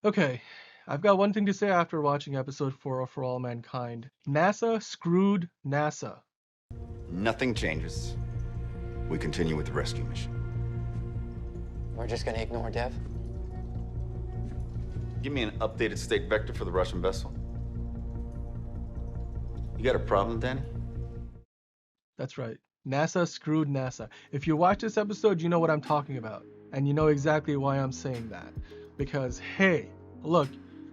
Okay, I've got one thing to say after watching episode 4 of For All Mankind. NASA screwed NASA. Nothing changes. We continue with the rescue mission. We're just gonna ignore Dev? Give me an updated state vector for the Russian vessel. You got a problem, Danny? That's right. NASA screwed NASA. If you watch this episode, you know what I'm talking about. And you know exactly why I'm saying that. Because, hey, look,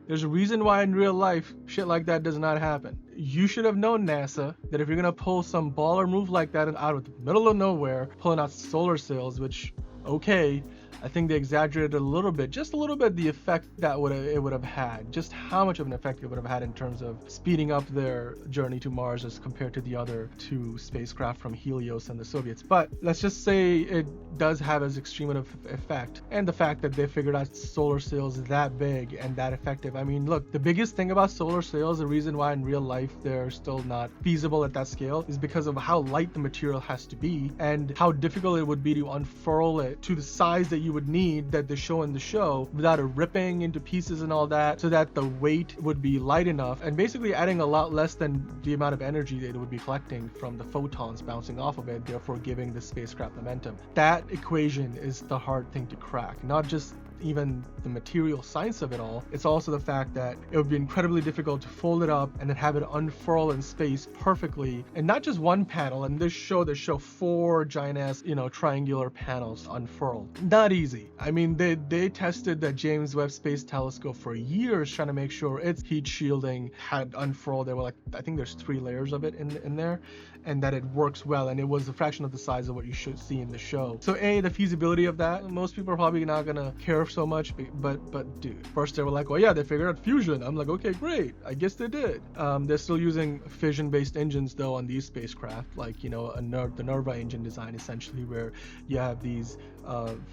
there's a reason why in real life shit like that does not happen. You should have known, NASA, that if you're gonna pull some baller move like that out of the middle of nowhere, pulling out solar sails, which, okay, I think they exaggerated a little bit, just a little bit, the effect that it would have had, just how much of an effect it would have had in terms of speeding up their journey to Mars as compared to the other two spacecraft from Helios and the Soviets. But let's just say it does have as extreme of effect, and the fact that they figured out solar sails that big and that effective. I mean, look, the biggest thing about solar sails, the reason why in real life they're still not feasible at that scale, is because of how light the material has to be and how difficult it would be to unfurl it to the size that you would need that they show in the show without it ripping into pieces and all that, so that the weight would be light enough and basically adding a lot less than the amount of energy that it would be collecting from the photons bouncing off of it, therefore giving the spacecraft momentum. That equation is the hard thing to crack, not just even the material science of it all. It's also the fact that it would be incredibly difficult to fold it up and then have it unfurl in space perfectly, and not just one panel. In this show, they show 4 giant ass, triangular panels unfurled. Not easy. I mean, they tested the James Webb Space Telescope for years trying to make sure its heat shielding had unfurled. There were I think there's 3 layers of it in there, and that it works well, and it was a fraction of the size of what you should see in the show. So the feasibility of that, most people are probably not gonna care so much, but dude, first they were like, well, yeah, they figured out fusion. I'm like, okay, great, I guess they did. They're still using fission-based engines though on these spacecraft, like the Nerva engine design, essentially, where you have these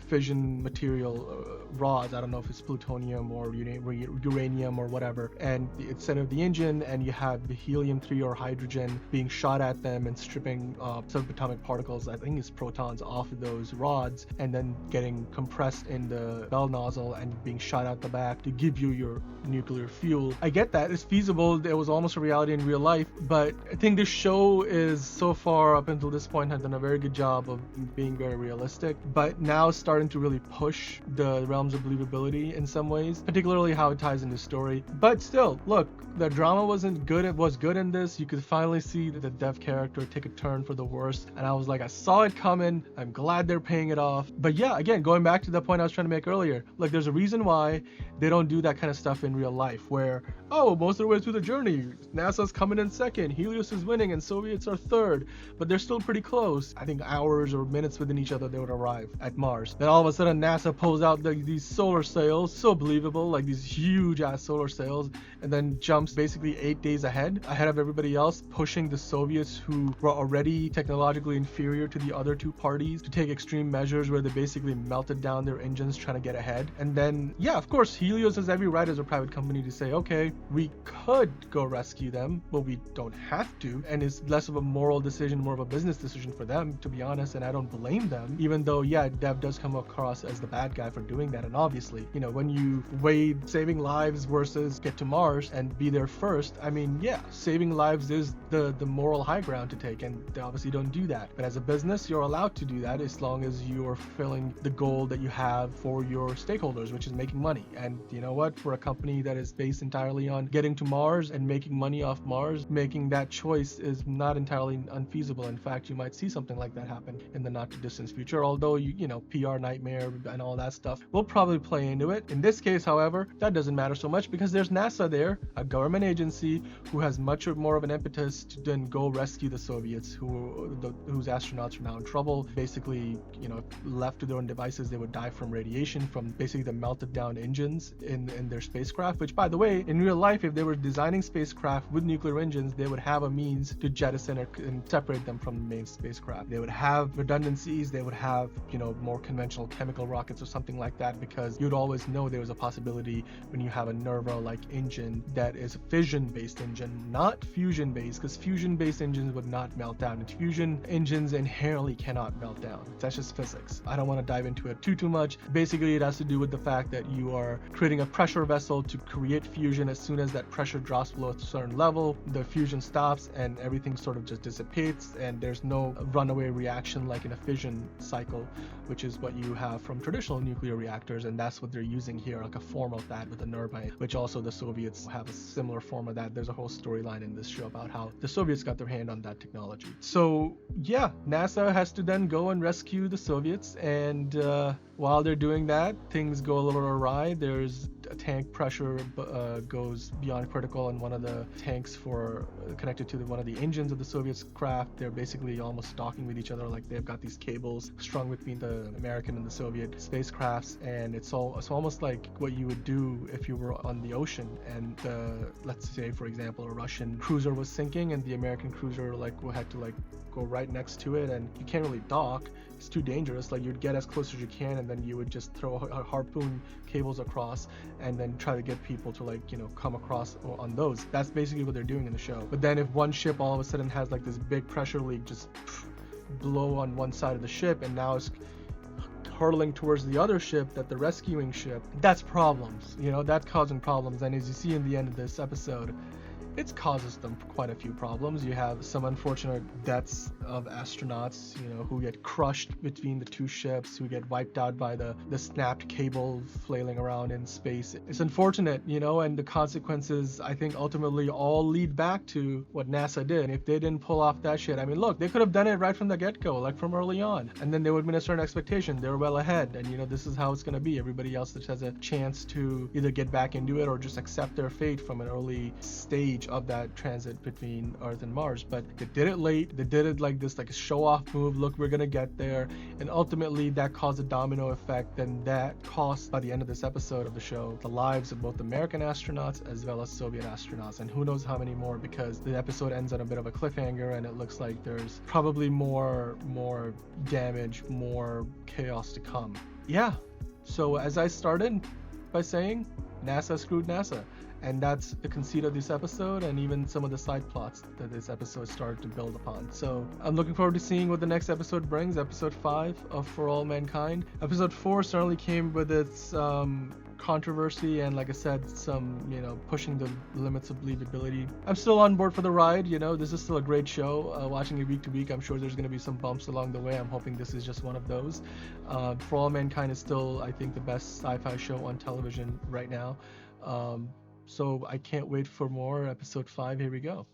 fission material rods. I don't know if it's plutonium or uranium or whatever, and it's center of the engine, and you have the helium-3 or hydrogen being shot at them and stripping subatomic particles, I think it's protons, off of those rods, and then getting compressed in the bell nozzle and being shot out the back to give you your nuclear fuel. I get that, it's feasible, it was almost a reality in real life, but I think this show is, so far up until this point, has done a very good job of being very realistic, but now starting to really push the realms of believability in some ways, particularly how it ties into story. But still, look, the drama wasn't good. It was good in this. You could finally see the Dev character take a turn for the worse, and I was like, I saw it coming. I'm glad they're paying it off. But yeah, again, going back to the point I was trying to make earlier, like, there's a reason why they don't do that kind of stuff in real life, where, oh, most of the way through the journey, NASA's coming in second, Helios is winning, and Soviets are third, but they're still pretty close. I think hours or minutes within each other they would arrive at Mars. Then all of a sudden NASA pulls out these solar sails, so believable, like these huge ass solar sails, and then jumps basically 8 days ahead of everybody else, pushing the Soviets, who were already technologically inferior to the other two parties, to take extreme measures where they basically melted down their engines trying to get ahead. And then, yeah, of course, Helios has every right as a private company to say, okay, we could go rescue them, but we don't have to. And it's less of a moral decision, more of a business decision for them, to be honest, and I don't blame them, even though, yeah, Dev does come across as the bad guy for doing that. And obviously, when you weigh saving lives versus get to Mars and be there first, I mean, yeah, saving lives is the moral high ground to take, and they obviously don't do that. But as a business, you're allowed to do that as long as you're fulfilling the goal that you have for your stakeholders, which is making money. And you know what? For a company that is based entirely on getting to Mars and making money off Mars, making that choice is not entirely unfeasible. In fact, you might see something like that happen in the not too distant future, although PR nightmare and all that stuff will probably play into it. In this case, however, that doesn't matter so much because there's NASA there, a government agency who has much more of an impetus to then go rescue the Soviets, whose astronauts are now in trouble. Basically, if left to their own devices, they would die from radiation from basically the melted down engines in their spacecraft, which, by the way, in real life, if they were designing spacecraft with nuclear engines, they would have a means to jettison and separate them from the main spacecraft. They would have redundancies, they would have, more conventional chemical rockets or something like that, because you'd always know there was a possibility when you have a Nerva-like engine that is a fission-based engine, not fusion-based, because fusion-based engines would not melt down, and fusion engines inherently cannot melt down. That's just physics. I don't want to dive into it too much. Basically, it has to do with the fact that you are creating a pressure vessel to create fusion. As soon as that pressure drops below a certain level, the fusion stops and everything sort of just dissipates, and there's no runaway reaction like in a fission cycle, which is what you have from traditional nuclear reactors, and that's what they're using here, like a form of that with a Nurbine, which also the Soviets have a similar form of that. There's a whole storyline in this show about how the Soviets got their hand on that technology. So yeah, NASA has to then go and rescue the Soviets, and while they're doing that, things go a little awry. There's a tank pressure goes beyond critical, and one of the tanks connected to one of the engines of the Soviet craft, they're basically almost docking with each other, like they've got these cables strung between the American and the Soviet spacecrafts, and it's almost like what you would do if you were on the ocean, and let's say, for example, a Russian cruiser was sinking and the American cruiser had to go right next to it, and you can't really dock. It's too dangerous. Like, you'd get as close as you can, and then you would just throw harpoon cables across and then try to get people to come across on those. That's basically what they're doing in the show. But then if one ship all of a sudden has like this big pressure leak just blow on one side of the ship, and now it's hurtling towards the other ship, the rescuing ship, that's problems. That's causing problems. And as you see in the end of this episode, it causes them quite a few problems. You have some unfortunate deaths of astronauts, who get crushed between the two ships, who get wiped out by the snapped cable flailing around in space. It's unfortunate, and the consequences, I think, ultimately all lead back to what NASA did. And if they didn't pull off that shit, I mean, look, they could have done it right from the get-go, like from early on, and then they would have been a certain expectation. They were well ahead, and this is how it's going to be. Everybody else that has a chance to either get back into it or just accept their fate from an early stage of that transit between Earth and Mars. But they did it late. They did it like this, like a show-off move. Look, we're gonna get there, and ultimately that caused a domino effect, and that cost, by the end of this episode of the show, the lives of both American astronauts as well as Soviet astronauts, and who knows how many more, because the episode ends on a bit of a cliffhanger, and it looks like there's probably more damage, more chaos to come. Yeah. So as I started by saying, NASA screwed NASA. And that's the conceit of this episode, and even some of the side plots that this episode started to build upon. So I'm looking forward to seeing what the next episode brings, episode 5 of For All Mankind. Episode 4 certainly came with its controversy and, like I said, some, pushing the limits of believability. I'm still on board for the ride. This is still a great show. Watching it week to week, I'm sure there's going to be some bumps along the way. I'm hoping this is just one of those. For All Mankind is still, I think, the best sci-fi show on television right now. So I can't wait for more. Episode 5, here we go.